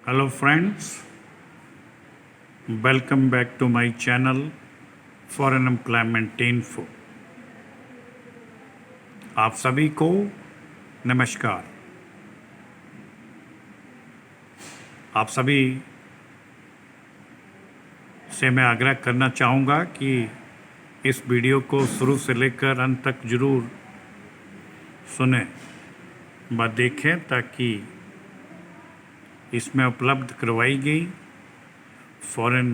Hello friends, welcome back to my channel Foreign Employment Info। आप सभी को नमस्कार। आप सभी से मैं आग्रह करना चाहूँगा कि इस वीडियो को शुरू से लेकर अंत तक ज़रूर सुनें व देखें, ताकि इसमें उपलब्ध करवाई गई फॉरेन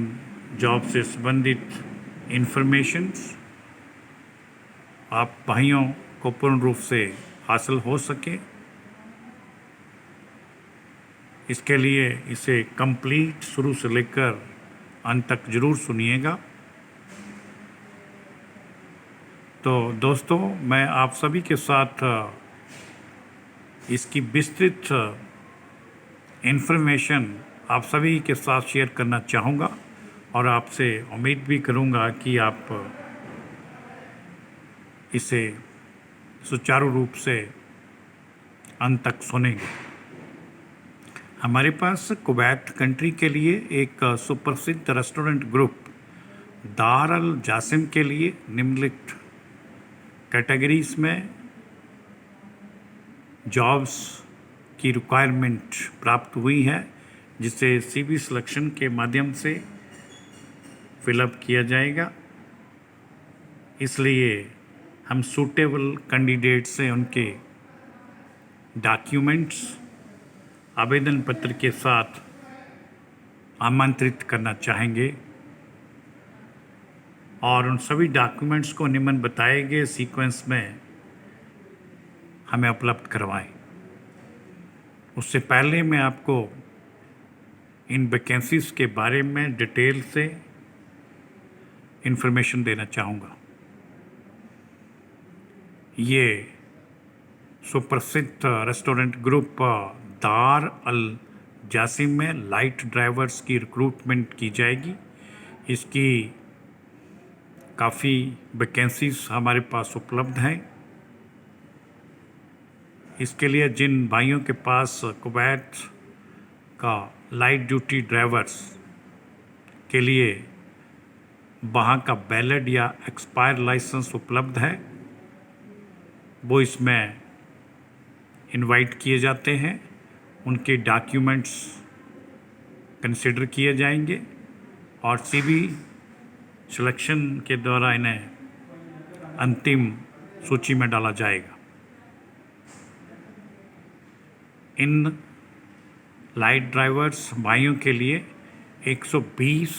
जॉब से संबंधित इंफॉर्मेशंस आप भाइयों को पूर्ण रूप से हासिल हो सके। इसके लिए इसे कंप्लीट शुरू से लेकर अंत तक ज़रूर सुनिएगा। तो दोस्तों, मैं आप सभी के साथ इसकी विस्तृत इंफॉर्मेशन आप सभी के साथ शेयर करना चाहूँगा और आपसे उम्मीद भी करूँगा कि आप इसे सुचारू रूप से अंत तक सुनेंगे। हमारे पास कुवैत कंट्री के लिए एक सुप्रसिद्ध रेस्टोरेंट ग्रुप दार अल जासिम के लिए निम्नलिखित कैटेगरीज में जॉब्स की रिक्वायरमेंट प्राप्त हुई है, जिसे सीवी सिलेक्शन के माध्यम से फिलअप किया जाएगा। इसलिए हम सूटेबल कैंडिडेट से उनके डॉक्यूमेंट्स आवेदन पत्र के साथ आमंत्रित करना चाहेंगे और उन सभी डॉक्यूमेंट्स को निम्न बताए गए सीक्वेंस में हमें उपलब्ध करवाएं। उससे पहले मैं आपको इन वैकेंसीज के बारे में डिटेल से इंफॉर्मेशन देना चाहूँगा। ये सुप्रसिद्ध रेस्टोरेंट ग्रुप दार अल जासिम में लाइट ड्राइवर्स की रिक्रूटमेंट की जाएगी। इसकी काफ़ी वैकेंसीज हमारे पास उपलब्ध हैं। इसके लिए जिन भाइयों के पास कुवैत का लाइट ड्यूटी ड्राइवर्स के लिए वहाँ का वैलिड या एक्सपायर लाइसेंस उपलब्ध है, वो इसमें इनवाइट किए जाते हैं। उनके डॉक्यूमेंट्स कंसिडर किए जाएंगे और सीवी सिलेक्शन के द्वारा इन्हें अंतिम सूची में डाला जाएगा। इन लाइट ड्राइवर्स भाइयों के लिए 120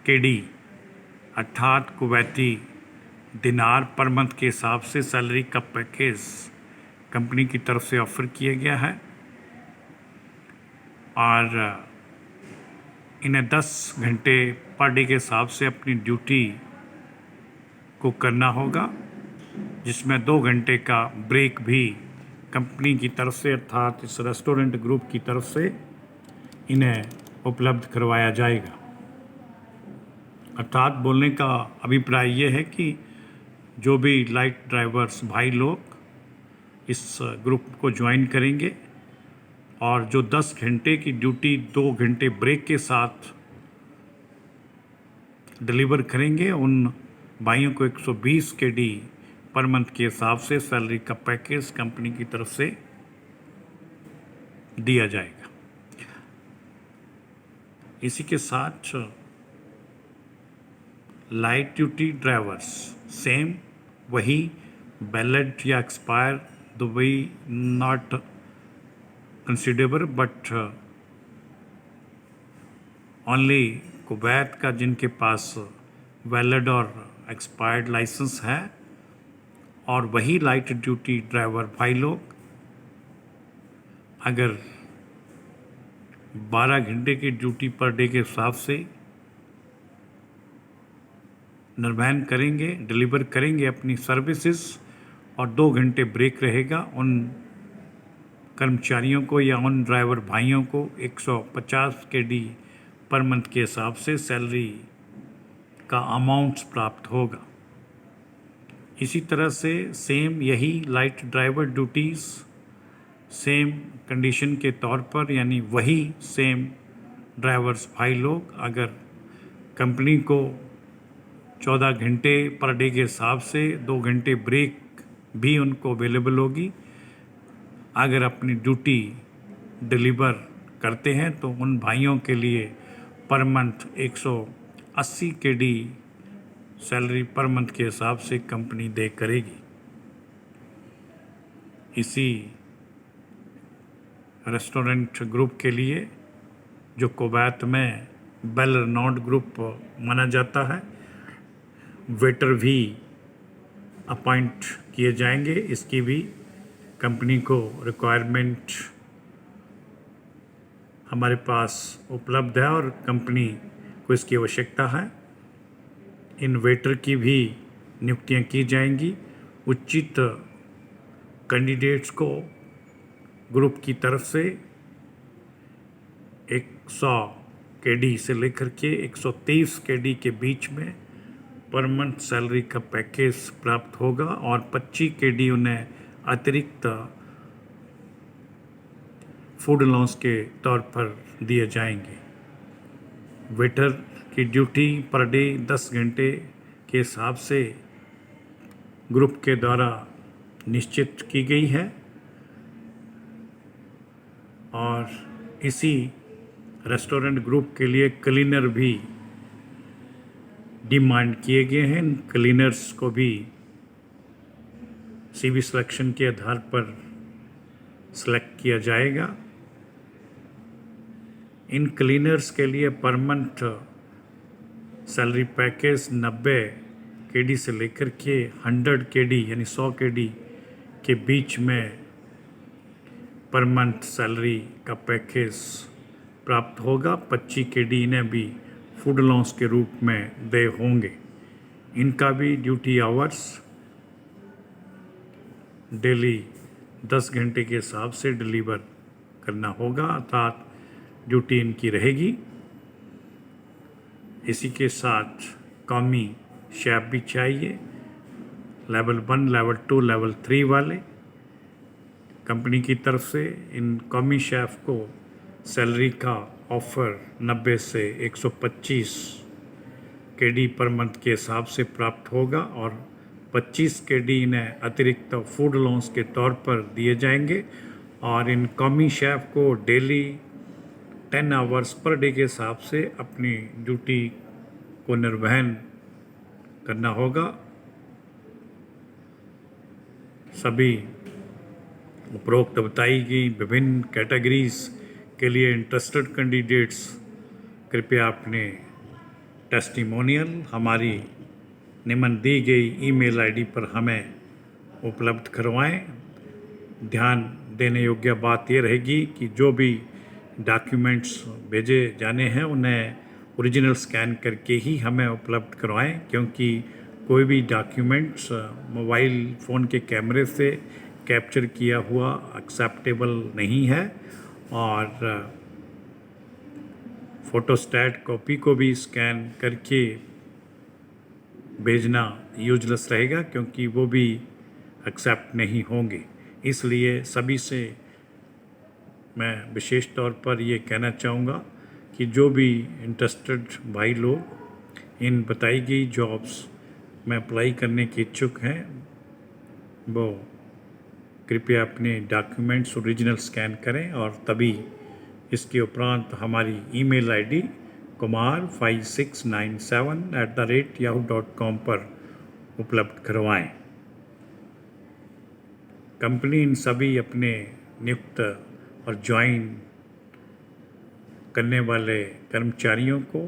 केडी अर्थात कुवैती दिनार पर मंथ के हिसाब से सैलरी का पैकेज कंपनी की तरफ से ऑफ़र किया गया है और इन्हें 10 घंटे पर डे के हिसाब से अपनी ड्यूटी को करना होगा, जिसमें 2 घंटे का ब्रेक भी कंपनी की तरफ से अर्थात इस रेस्टोरेंट ग्रुप की तरफ से इन्हें उपलब्ध करवाया जाएगा। अर्थात बोलने का अभिप्राय ये है कि जो भी लाइट ड्राइवर्स भाई लोग इस ग्रुप को ज्वाइन करेंगे और जो 10 घंटे की ड्यूटी 2 घंटे ब्रेक के साथ डिलीवर करेंगे, उन भाइयों को 120 केडी पर मंथ के हिसाब से सैलरी का पैकेज कंपनी की तरफ से दिया जाएगा। इसी के साथ लाइट ड्यूटी ड्राइवर्स सेम वही वैलिड या expire the way not considerable but only Kuwait का जिनके पास वैलिड और एक्सपायर्ड लाइसेंस है, और वही लाइट ड्यूटी ड्राइवर भाई लोग अगर 12 घंटे की ड्यूटी पर डे के हिसाब से निर्वहन करेंगे, डिलीवर करेंगे अपनी सर्विसेज और 2 घंटे ब्रेक रहेगा, उन कर्मचारियों को या उन ड्राइवर भाइयों को 150 केडी पर मंथ के हिसाब से सैलरी का अमाउंट प्राप्त होगा। इसी तरह से सेम यही light driver duties same condition के तौर पर, यानी वही सेम ड्राइवर्स भाई लोग, अगर कंपनी को 14 घंटे पर डे के हिसाब से 2 घंटे ब्रेक भी उनको अवेलेबल होगी, अगर अपनी ड्यूटी डिलीवर करते हैं तो उन भाइयों के लिए per month 180 KD salary per month के हिसाब से कंपनी दे करेगी। इसी रेस्टोरेंट ग्रुप के लिए, जो कुवैत में बेल रेनॉल्ड ग्रुप माना जाता है, वेटर भी अपॉइंट किए जाएंगे। इसकी भी कंपनी को रिक्वायरमेंट हमारे पास उपलब्ध है और कंपनी को इसकी आवश्यकता है। इन वेटर की भी नियुक्तियां की जाएंगी। उचित कैंडिडेट्स को ग्रुप की तरफ से 100 KD से लेकर के 123 KD के बीच में पर मंथ सैलरी का पैकेज प्राप्त होगा और 25 KD उन्हें अतिरिक्त फूड अलाउंस के तौर पर दिए जाएंगे। वेटर की ड्यूटी पर डे 10 घंटे के हिसाब से ग्रुप के द्वारा निश्चित की गई है और इसी रेस्टोरेंट ग्रुप के लिए क्लीनर भी डिमांड किए गए हैं। क्लीनर्स को भी CV सिलेक्शन के आधार पर सिलेक्ट किया जाएगा। इन क्लीनर्स के लिए per month salary package 90 KD से लेकर के 100 KD यानी 100 KD के बीच में पर मंथ सैलरी का पैकेज प्राप्त होगा। 25 KD इन्हें भी फूड अलाउंस के रूप में दे होंगे। इनका भी ड्यूटी आवर्स डेली 10 घंटे के हिसाब से डिलीवर करना होगा, अर्थात ड्यूटी इनकी रहेगी। इसी के साथ कौमी शेफ भी चाहिए, लेवल 1, लेवल 2, लेवल 3 वाले। कंपनी की तरफ से इन कौमी शेफ को सैलरी का ऑफ़र 90 से 125 KD पर मंथ के हिसाब से प्राप्त होगा और 25 KD इन्हें अतिरिक्त फूड अलाउंस के तौर पर दिए जाएंगे और इन कौमी शेफ को डेली 10 आवर्स पर डे के हिसाब से अपनी ड्यूटी को निर्वहन करना होगा। सभी उपरोक्त बताई गई विभिन्न कैटेगरीज के लिए इंटरेस्टेड कैंडिडेट्स कृपया अपने टेस्टिमोनियल हमारी निम्न दी गई ईमेल ID पर हमें उपलब्ध करवाएं। ध्यान देने योग्य बात ये रहेगी कि जो भी डॉक्यूमेंट्स भेजे जाने हैं उन्हें ओरिजिनल स्कैन करके ही हमें उपलब्ध करवाएं, क्योंकि कोई भी डॉक्यूमेंट्स मोबाइल फ़ोन के कैमरे से कैप्चर किया हुआ एक्सेप्टेबल नहीं है और फ़ोटोस्टैट कॉपी को भी स्कैन करके भेजना यूजलेस रहेगा, क्योंकि वो भी एक्सेप्ट नहीं होंगे। इसलिए सभी से मैं विशेष तौर पर ये कहना चाहूँगा कि जो भी इंटरेस्टेड भाई लोग इन बताई गई जॉब्स में अप्लाई करने के इच्छुक हैं, वो कृपया अपने डॉक्यूमेंट्स ओरिजिनल स्कैन करें और तभी इसके उपरांत हमारी ईमेल ID kumar5697@yahoo.com पर उपलब्ध करवाएं। कंपनी इन सभी अपने नियुक्त और ज्वाइन करने वाले कर्मचारियों को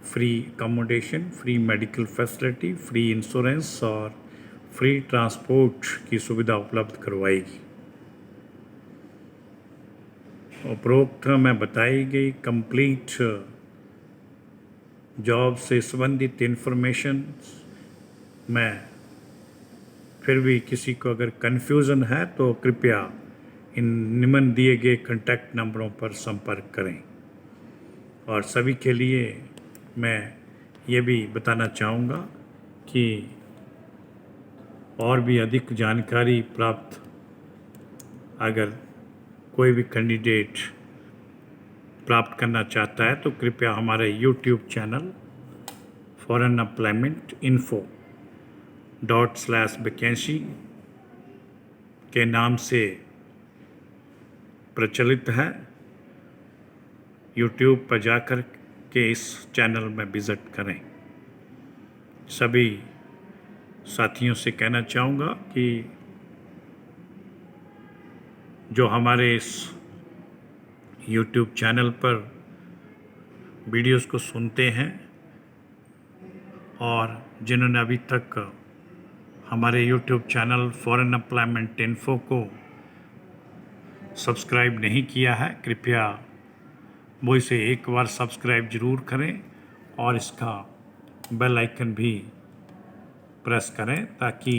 free accommodation, free medical facility, free insurance और फ्री ट्रांसपोर्ट की सुविधा उपलब्ध करवाएगी। उपरोक्त में बताई गई कंप्लीट जॉब से संबंधित इंफॉर्मेशन में फिर भी किसी को अगर कन्फ्यूज़न है तो कृपया इन निम्न दिए गए कॉन्टैक्ट नंबरों पर संपर्क करें। और सभी के लिए मैं ये भी बताना चाहूँगा कि और भी अधिक जानकारी प्राप्त अगर कोई भी कैंडिडेट प्राप्त करना चाहता है तो कृपया हमारे YouTube channel foreign employment info ./vacancy के नाम से प्रचलित है। यूट्यूब पर जाकर के इस चैनल में विज़िट करें। सभी साथियों से कहना चाहूँगा कि जो हमारे इस यूट्यूब चैनल पर वीडियोस को सुनते हैं और जिन्होंने अभी तक हमारे YouTube channel foreign employment info को सब्सक्राइब नहीं किया है, कृपया वो इसे एक बार सब्सक्राइब ज़रूर करें और इसका बेल आइकन भी प्रेस करें ताकि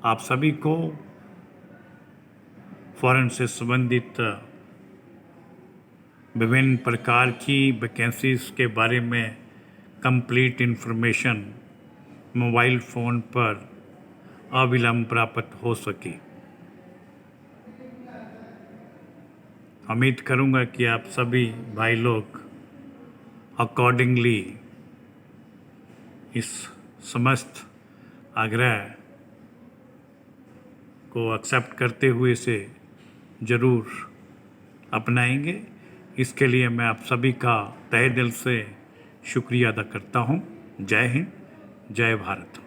आप सभी को फॉरेन से संबंधित विभिन्न प्रकार की वैकेंसीज़ के बारे में कंप्लीट इन्फॉर्मेशन मोबाइल फ़ोन पर अविलंब प्राप्त हो सके। उम्मीद करूंगा कि आप सभी भाई लोग अकॉर्डिंगली इस समस्त आग्रह को एक्सेप्ट करते हुए इसे ज़रूर अपनाएंगे। इसके लिए मैं आप सभी का तहे दिल से शुक्रिया अदा करता हूँ। जय हिंद, जय भारत।